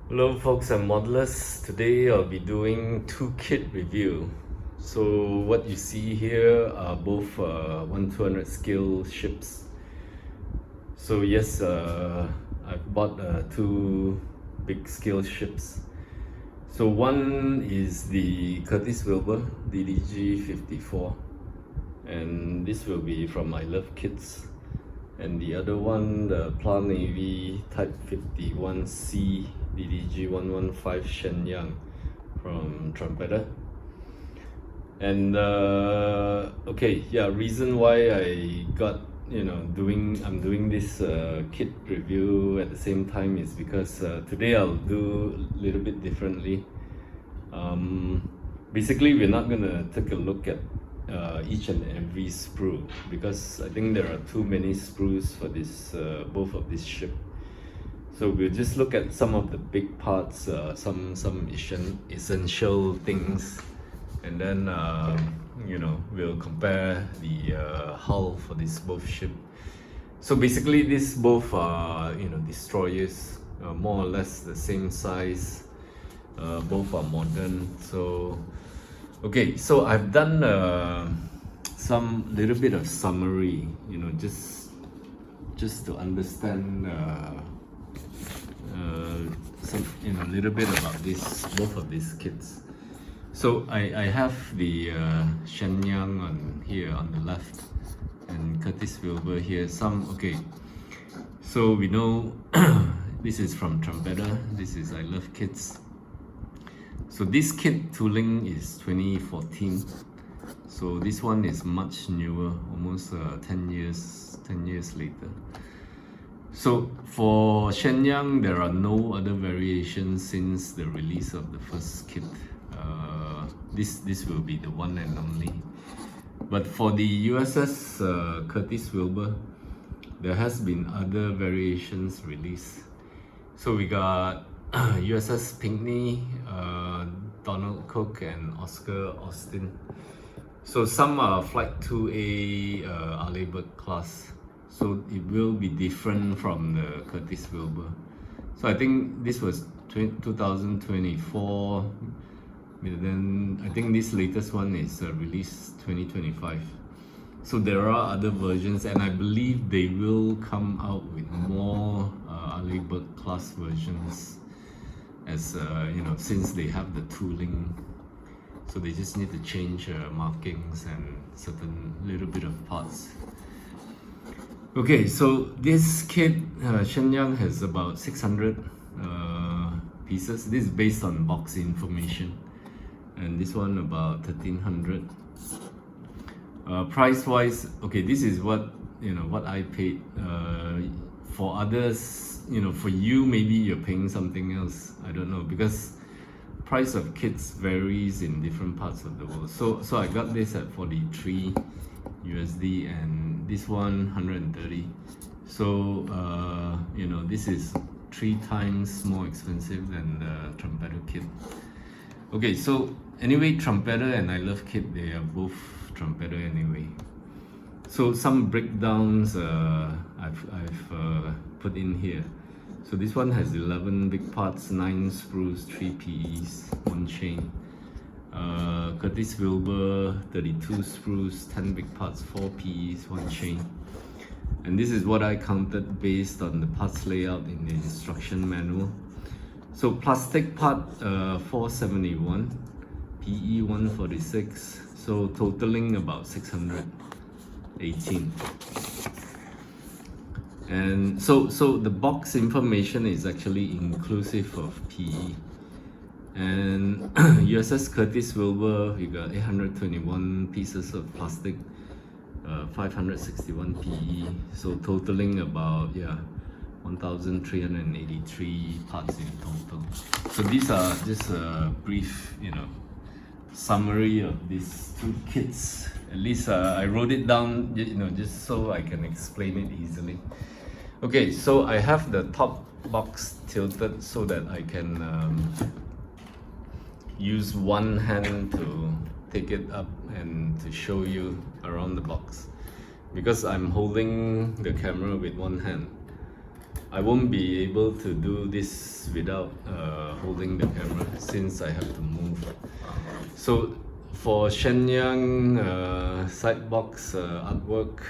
Hello folks and modelers. Today I'll be doing two kit review. So what you see here are both 1/200 scale ships. So yes, I've bought two big scale ships. So one is the Curtis Wilbur DDG-54, and this will be from ILovekit. And the other one, the PLA Navy Type 51C DDG-115 Shenyang from Trumpeter. And okay, yeah, reason why I got, I'm doing this kit review at the same time is because today I'll do a little bit differently. Basically, we're not gonna take a look at each and every sprue, because I think there are too many sprues for this both of this ship. So we'll just look at some of the big parts, some essential things, and then we'll compare the hull for this both ship. So basically, these both are destroyers, more or less the same size. Both are modern. So okay, so I've done some little bit of summary, just to understand some a little bit about both of these kits. So I have the Shenyang on here on the left, and Curtis Wilbur here. So we know this is from Trumpeter. This is ILovekit. So this kit tooling is 2014. So this one is much newer, almost 10 years later. So for Shenyang, there are no other variations since the release of the first kit. This will be the one and only. But for the USS Curtis Wilbur, there has been other variations released. So we got USS Pinckney, Donald Cook, and Oscar Austin. So some are Flight 2A ILovekit class. So it will be different from the Curtis Wilbur. So I think this was 2024. Then I think this latest one is released 2025. So there are other versions, and I believe they will come out with more ILovekit class versions, as since they have the tooling. So they just need to change markings and certain little bit of parts. Okay, so this kit, Shenyang, has about 600 pieces. This is based on box information, and this one about 1300. Price wise, okay, this is what I paid. For others, for you, maybe you're paying something else. I don't know, because price of kits varies in different parts of the world. So I got this at 43 USD, and this one 130. So this is 3 times more expensive than the Trumpeter kit. Okay, so anyway, Trumpeter and ILovekit, they are both Trumpeter anyway. So some breakdowns I've put in here. So this one has 11 big parts, 9 sprues, 3 PEs, 1 chain. Curtis Wilbur, 32 sprues, 10 big parts, 4 PEs, 1 chain. And this is what I counted based on the parts layout in the instruction manual. So plastic part 471, PE 146, so totaling about 618. And so the box information is actually inclusive of PE. And USS Curtis Wilbur, we got 821 pieces of plastic, 561 PE, so totaling about 1,383 parts in total. So these are just a brief, summary of these two kits. At least I wrote it down, just so I can explain it easily. Okay, so I have the top box tilted so that I can use one hand to take it up and to show you around the box, because I'm holding the camera with one hand. I won't be able to do this without holding the camera since I have to move. So for Shenyang side box artwork,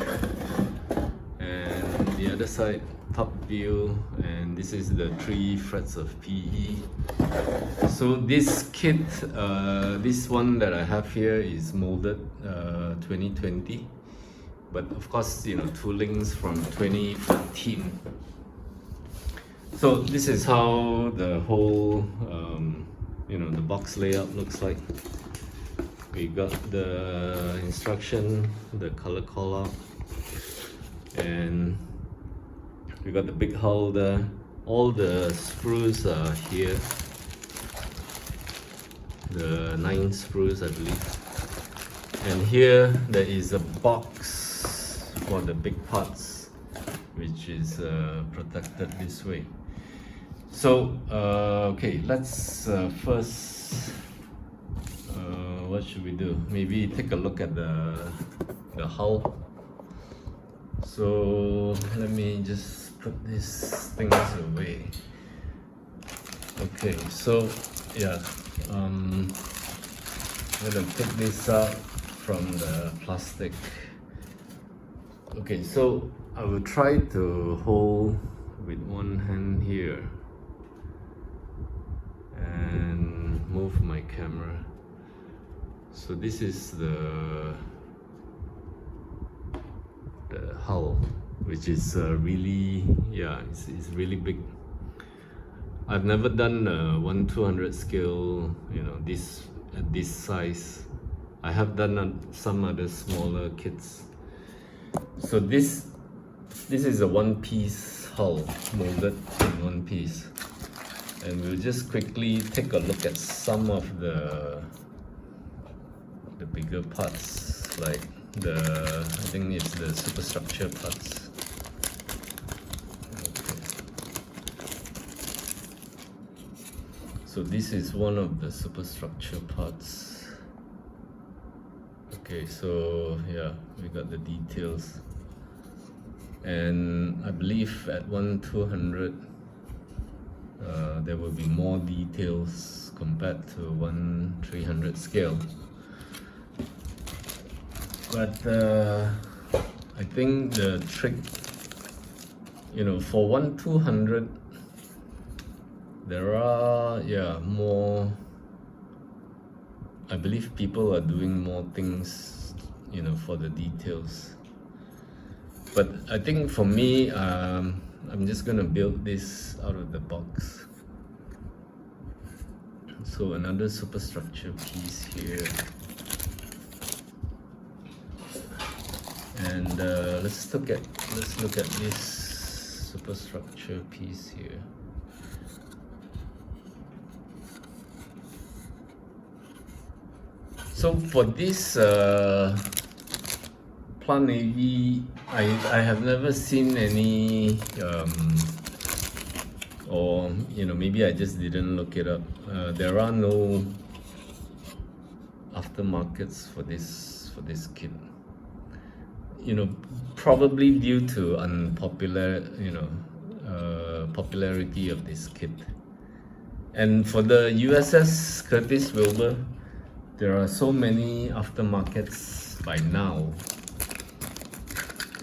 and the other side top view, and this is the 3 frets of PE. So this kit, this one that I have here is molded 2020, but of course, you know, toolings from 2014. So this is how the whole, you know, the box layout looks like. We got the instruction, the color call-out, and we got the big hull there. All the screws are here. The 9 screws, I believe. And here there is a box for the big parts, which is protected this way. So, okay, let's first, what should we do? Maybe take a look at the hull. So let me just put these things away. Okay, so yeah, I'm gonna pick this up from the plastic. Okay, so I will try to hold with one hand here and move my camera. So this is the hull, which is really, yeah, it's really big. I've never done a 1/200 scale, you know, this at this size. I have done some other smaller kits. So this is a one-piece hull, molded in one piece, and we'll just quickly take a look at some of the bigger parts, like I think it's the superstructure parts. Okay. So this is one of the superstructure parts. Okay, so yeah, we got the details, and I believe at 1/200 there will be more details compared to 1/300 scale. But I think the trick, you know, for 1/200 there are, yeah, more, I believe people are doing more things, you know, for the details. But I think for me, I'm just gonna build this out of the box. So another superstructure piece here. And let's look at this superstructure piece here. So for this PLA Navy, I have never seen any, or you know, maybe I just didn't look it up. There are no aftermarkets for this kit. You know, probably due to unpopular, you know, popularity of this kit. And for the USS Curtis Wilbur, there are so many aftermarkets by now,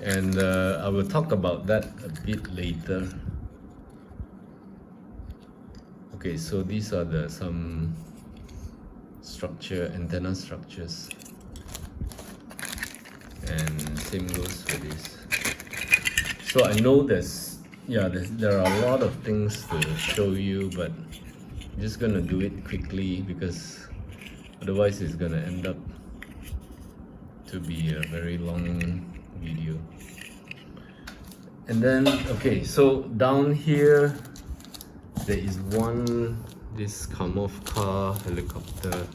and I will talk about that a bit later. Okay, so these are some antenna structures. And same goes for this. So I know there are a lot of things to show you, but I'm just gonna do it quickly because otherwise it's gonna end up to be a very long video. And then, okay, so down here there is this camouflage helicopter,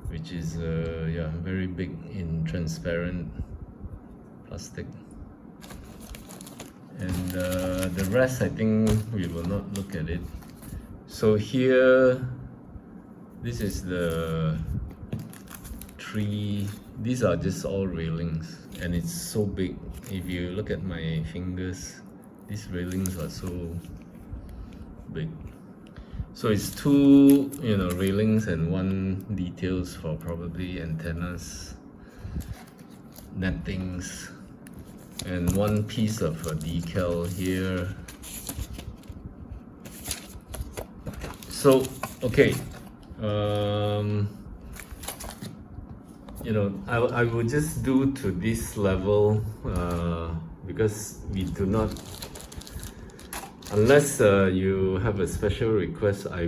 which is yeah, very big in transparent plastic. And the rest, I think we will not look at it. So here, this is the 3 these are just all railings, and it's so big. If you look at my fingers, these railings are so big. So it's two, railings and one details for probably antennas, nettings, and one piece of a decal here. So, okay, I will just do to this level because we do not, unless you have a special request, I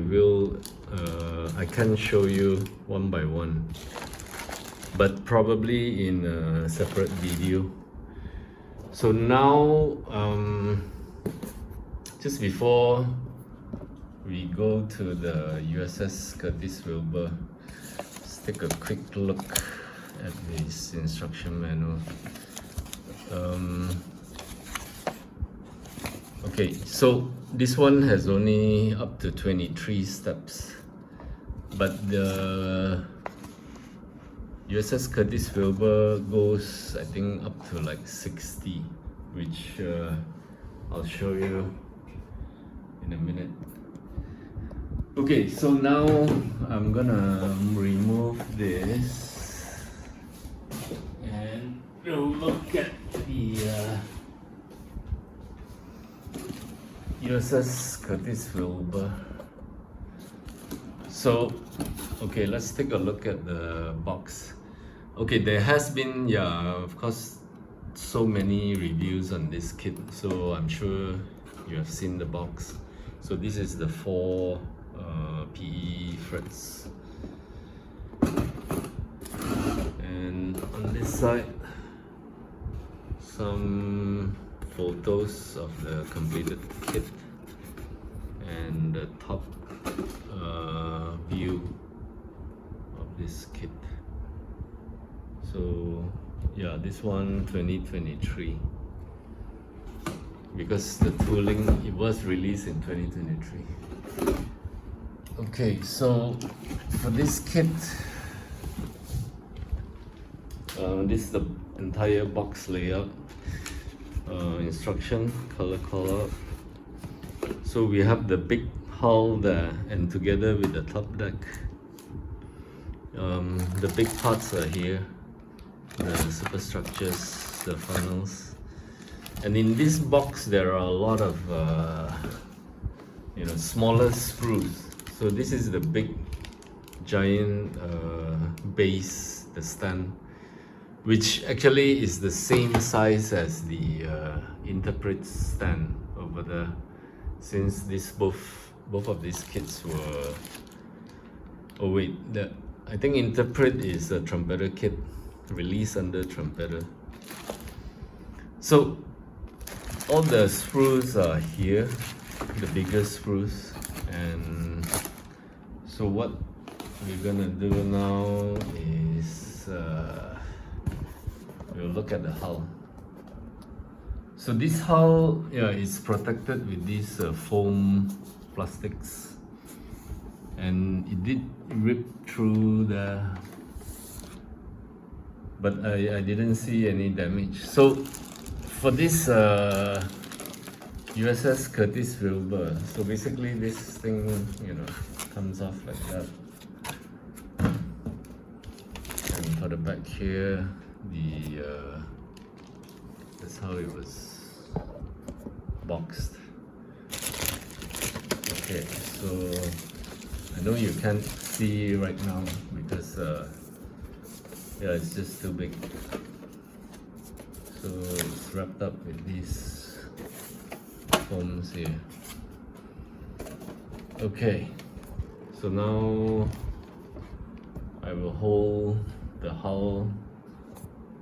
can show you one by one, but probably in a separate video. So now, just before we go to the USS Curtis Wilbur, let's take a quick look at this instruction manual. Okay, so this one has only up to 23 steps, but the USS Curtis Wilbur goes, I think, up to like 60, which I'll show you in a minute. Okay, so now I'm gonna remove this and we'll look at the USS Curtis Wilbur. So, okay, let's take a look at the box. Okay, there has been, of course, so many reviews on this kit, so I'm sure you have seen the box. So this is the 4 PE frets, and on this side some photos of the completed kit and the top view of this kit. So yeah, this one 2023, because the tooling, it was released in 2023. Okay, so for this kit, this is the entire box layout, instruction, color call-out. So we have the big hull there, and together with the top deck, the big parts are here, the superstructures, the funnels, and in this box there are a lot of smaller sprues. So this is the big giant base, the stand, which actually is the same size as the interpret stand over there, since this both of these kits were, oh wait, I think interpret is a Trumpeter kit, released under Trumpeter. So all the sprues are here, the bigger sprues, and so what we're gonna do now is we'll look at the hull. So this hull, is protected with these foam plastics, and it did rip through there, but I didn't see any damage. So for this USS Curtis Wilbur, so basically this thing, comes off like that. And for the back here, that's how it was boxed. Okay, so I know you can't see right now because it's just too big. So it's wrapped up with these foams here. Okay, so now I will hold the hull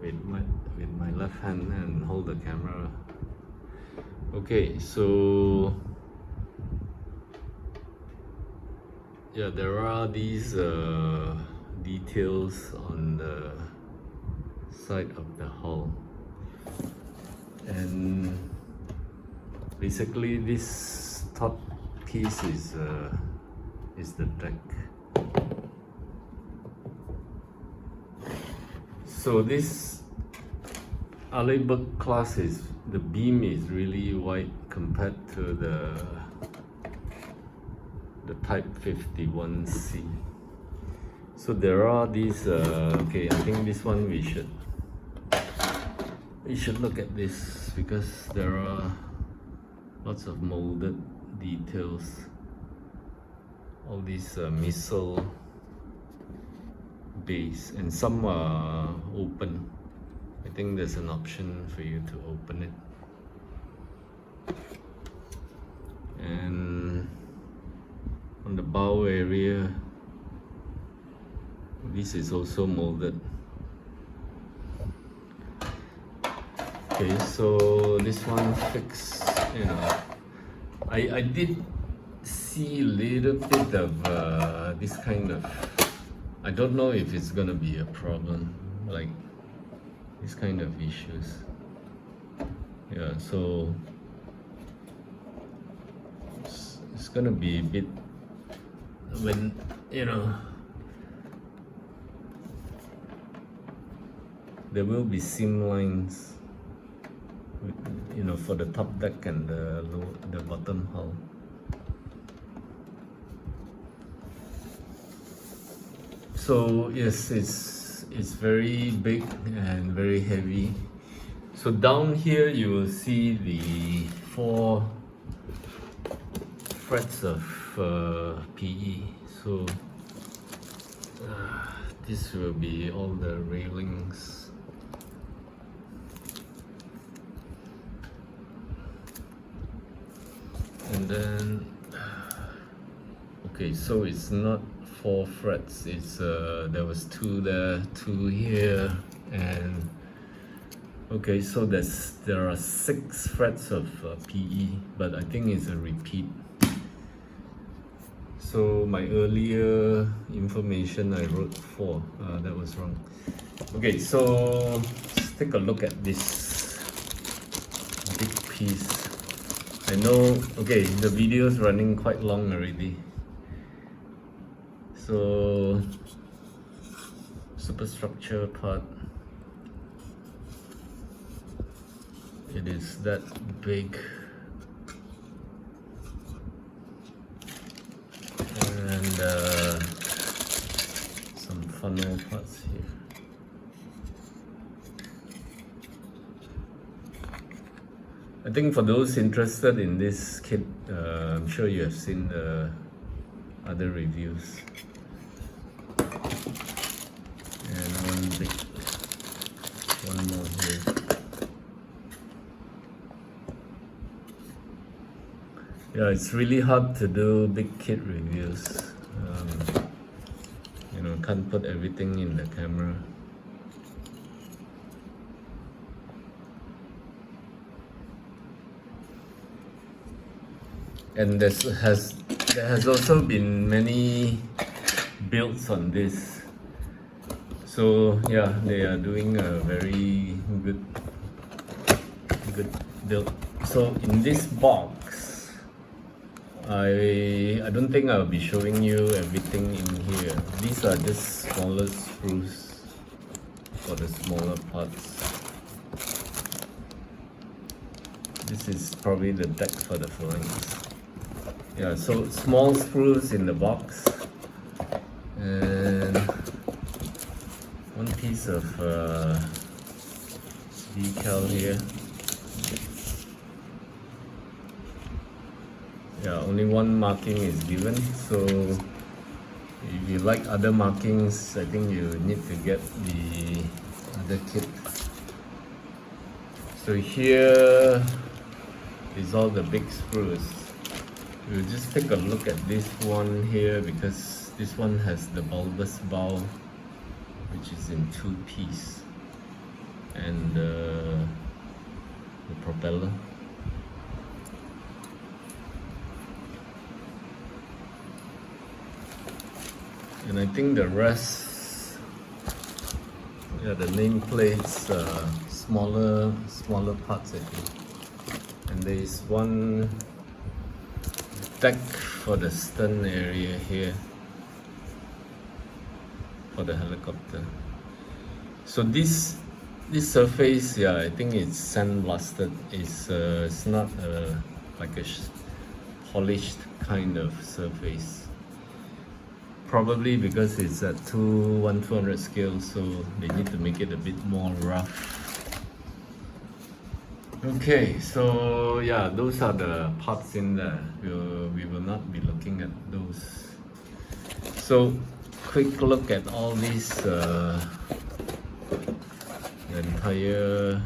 with my left hand and hold the camera. Okay, so there are these details on the side of the hull, and basically this top piece is the deck. So this ILovekit class is, the beam is really wide compared to the Type 51C. So there are these, okay, I think this one we should look at this, because there are lots of molded details. All these missile base, and some are open. I think there's an option for you to open it. And on the bow area, this is also molded. Okay, so this one fixed, you know, I did see a little bit of this kind of, I don't know if it's gonna be a problem, like this kind of issues. Yeah, so it's gonna be a bit, when, you know, there will be seam lines, you know, for the top deck and the bottom hull. So yes, it's very big and very heavy. So down here you will see the 4 frets of PE. So this will be all the railings. And then, okay, so it's not 4 frets, it's there was 2 there, 2 here, and okay, so there are 6 frets of PE, but I think it's a repeat. So my earlier information I wrote 4, that was wrong. Okay, so let's take a look at this big piece. I know, okay, the video is running quite long already. So superstructure part, it is that big, and some funnel parts here. I think for those interested in this kit, I'm sure you have seen the other reviews. And one more here. Yeah, it's really hard to do big kit reviews. You know, can't put everything in the camera. And there has also been many builds on this. So yeah, they are doing a very good build. So in this box, I don't think I'll be showing you everything in here. These are just smaller screws for the smaller parts. This is probably the deck for the flanks. Yeah, so small screws in the box, and one piece of decal here. Yeah, only one marking is given, so if you like other markings, I think you need to get the other kit. So here is all the big screws. We'll just take a look at this one here, because this one has the bulbous bow, which is in 2 pieces, and the propeller. And I think the rest, yeah, the nameplates, smaller parts, I think. And there is one deck for the stern area here for the helicopter. So this surface, yeah, I think it's sandblasted. It's not like a polished kind of surface. Probably because it's at 1/200 scale, so they need to make it a bit more rough. Okay, so yeah, those are the parts in there. We will not be looking at those. So, quick look at all these, the entire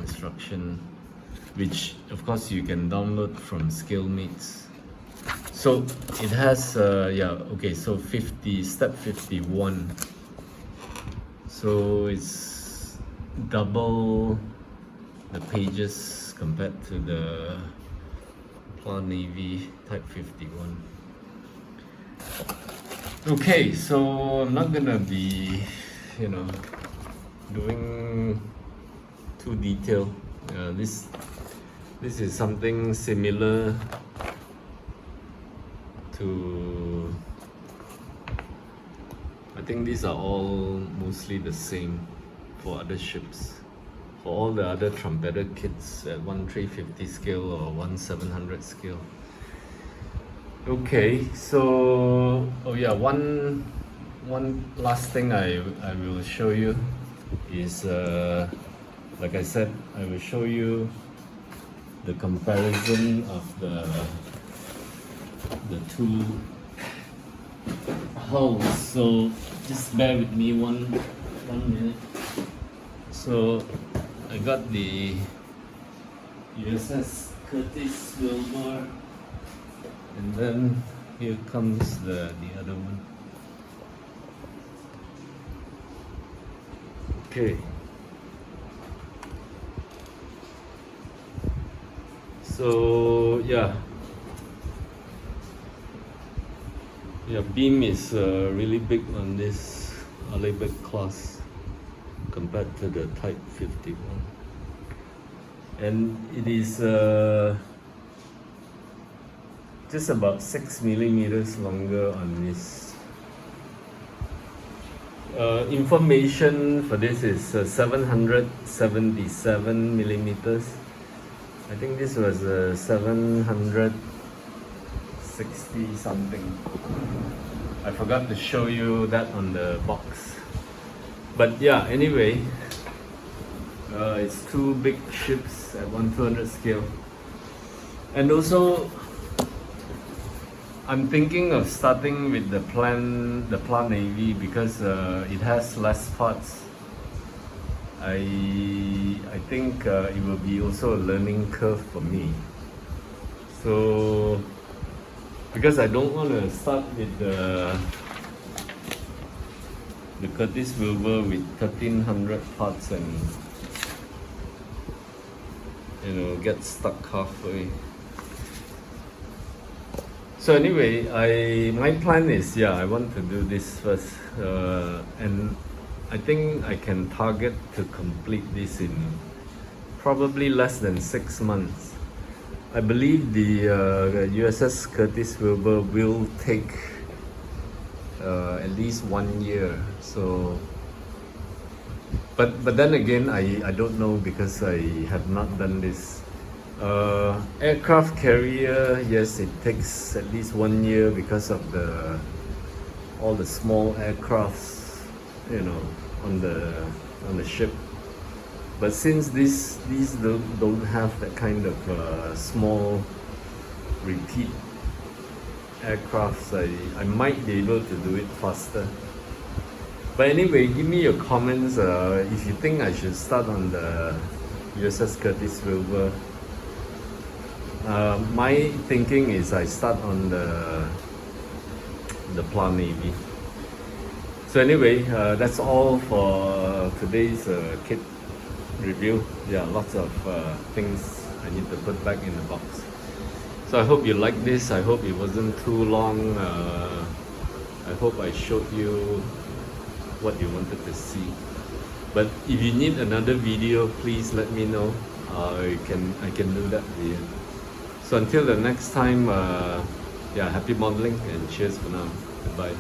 instruction, which of course you can download from SkillMates. So it has, yeah, okay, so step 51. So it's double the pages compared to the PLA Navy Type 51. Okay, so I'm not gonna be, doing too detailed. This is something similar to, I think these are all mostly the same for other ships. For all the other Trumpeter kits at 1/350 scale or 1/700 scale. Okay, so one last thing I will show you is, like I said, I will show you the comparison of the two hulls. So just bear with me one minute. So I got the USS Curtis Wilbur, and then here comes the other one. Okay. So yeah, beam is really big on this ILovekit class compared to the Type 51, and it is just about 6 millimeters longer on this. Information for this is 777 millimeters. I think this was 760 something. I forgot to show you that on the box. But yeah, anyway, it's two big ships at 1/200 scale. And also, I'm thinking of starting with the PLA Navy because it has less parts. I think it will be also a learning curve for me. So, because I don't want to start with the Curtis Wilbur with 1,300 parts and get stuck halfway. So anyway, my plan is, I want to do this first, and I think I can target to complete this in probably less than 6 months. I believe the USS Curtis Wilbur will take at least 1 year. So, but then again, I don't know because I have not done this. Aircraft carrier, yes, it takes at least 1 year because of all the small aircrafts, on the ship. But since these don't have that kind of small repeat aircrafts, I might be able to do it faster. But anyway, give me your comments if you think I should start on the USS Curtis Wilbur. My thinking is I start on the PLA Navy. So anyway, that's all for today's kit review. Yeah, lots of things I need to put back in the box. So I hope you like this. I hope it wasn't too long. I hope I showed you what you wanted to see. But if you need another video, please let me know. I can do that for you. So until the next time, happy modeling and cheers for now. Goodbye.